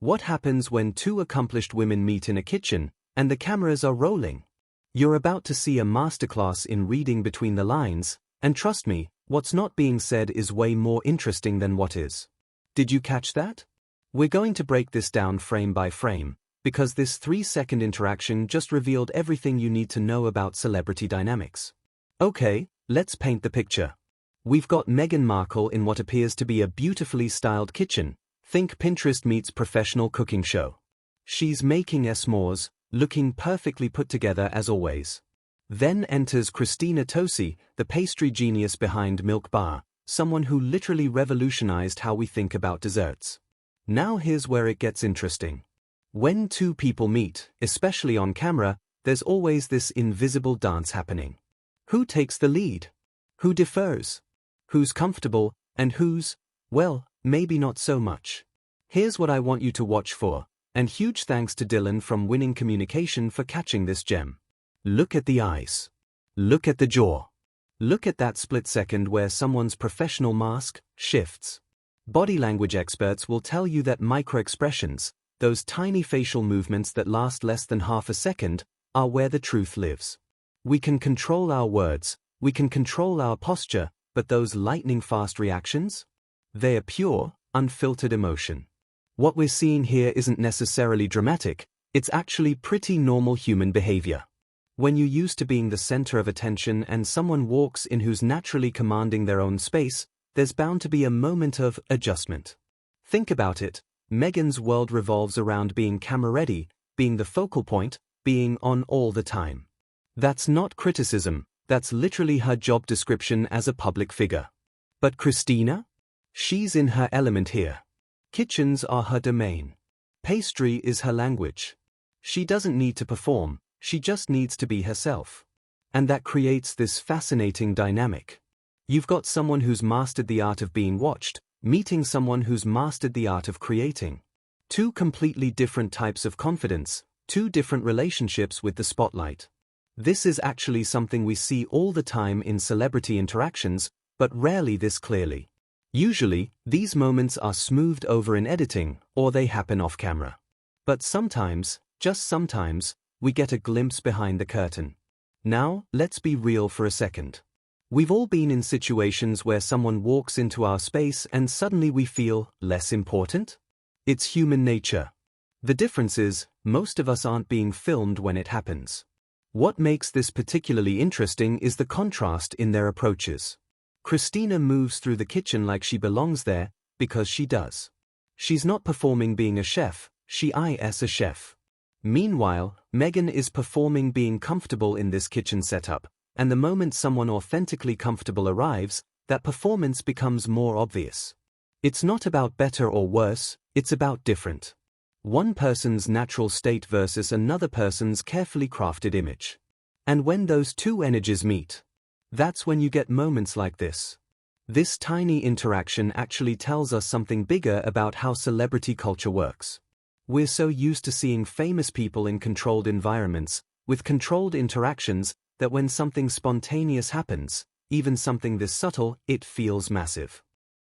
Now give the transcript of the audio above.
What happens when two accomplished women meet in a kitchen, and the cameras are rolling? You're about to see a masterclass in reading between the lines, and trust me, what's not being said is way more interesting than what is. Did you catch that? We're going to break this down frame by frame, because this 3-second interaction just revealed everything you need to know about celebrity dynamics. Okay, let's paint the picture. We've got Meghan Markle in what appears to be a beautifully styled kitchen. Think Pinterest meets professional cooking show. She's making s'mores, looking perfectly put together as always. Then enters Christina Tosi, the pastry genius behind Milk Bar, someone who literally revolutionized how we think about desserts. Now here's where it gets interesting. When two people meet, especially on camera, there's always this invisible dance happening. Who takes the lead? Who defers? Who's comfortable, and who's, well, maybe not so much. Here's what I want you to watch for, and huge thanks to Dylan from Winning Communication for catching this gem. Look at the eyes. Look at the jaw. Look at that split second where someone's professional mask shifts. Body language experts will tell you that micro-expressions, those tiny facial movements that last less than half a second, are where the truth lives. We can control our words, we can control our posture, but those lightning-fast reactions? They are pure, unfiltered emotion. What we're seeing here isn't necessarily dramatic, it's actually pretty normal human behavior. When you're used to being the center of attention and someone walks in who's naturally commanding their own space, there's bound to be a moment of adjustment. Think about it, Meghan's world revolves around being camera-ready, being the focal point, being on all the time. That's not criticism, that's literally her job description as a public figure. But Christina? She's in her element here. Kitchens are her domain. Pastry is her language. She doesn't need to perform, she just needs to be herself. And that creates this fascinating dynamic. You've got someone who's mastered the art of being watched, meeting someone who's mastered the art of creating. Two completely different types of confidence, two different relationships with the spotlight. This is actually something we see all the time in celebrity interactions, but rarely this clearly. Usually, these moments are smoothed over in editing, or they happen off camera. But sometimes, just sometimes, we get a glimpse behind the curtain. Now, let's be real for a second. We've all been in situations where someone walks into our space and suddenly we feel less important? It's human nature. The difference is, most of us aren't being filmed when it happens. What makes this particularly interesting is the contrast in their approaches. Christina moves through the kitchen like she belongs there, because she does. She's not performing being a chef, she is a chef. Meanwhile, Meghan is performing being comfortable in this kitchen setup, and the moment someone authentically comfortable arrives, that performance becomes more obvious. It's not about better or worse, it's about different. One person's natural state versus another person's carefully crafted image. And when those two energies meet, that's when you get moments like this. This tiny interaction actually tells us something bigger about how celebrity culture works. We're so used to seeing famous people in controlled environments, with controlled interactions, that when something spontaneous happens, even something this subtle, it feels massive.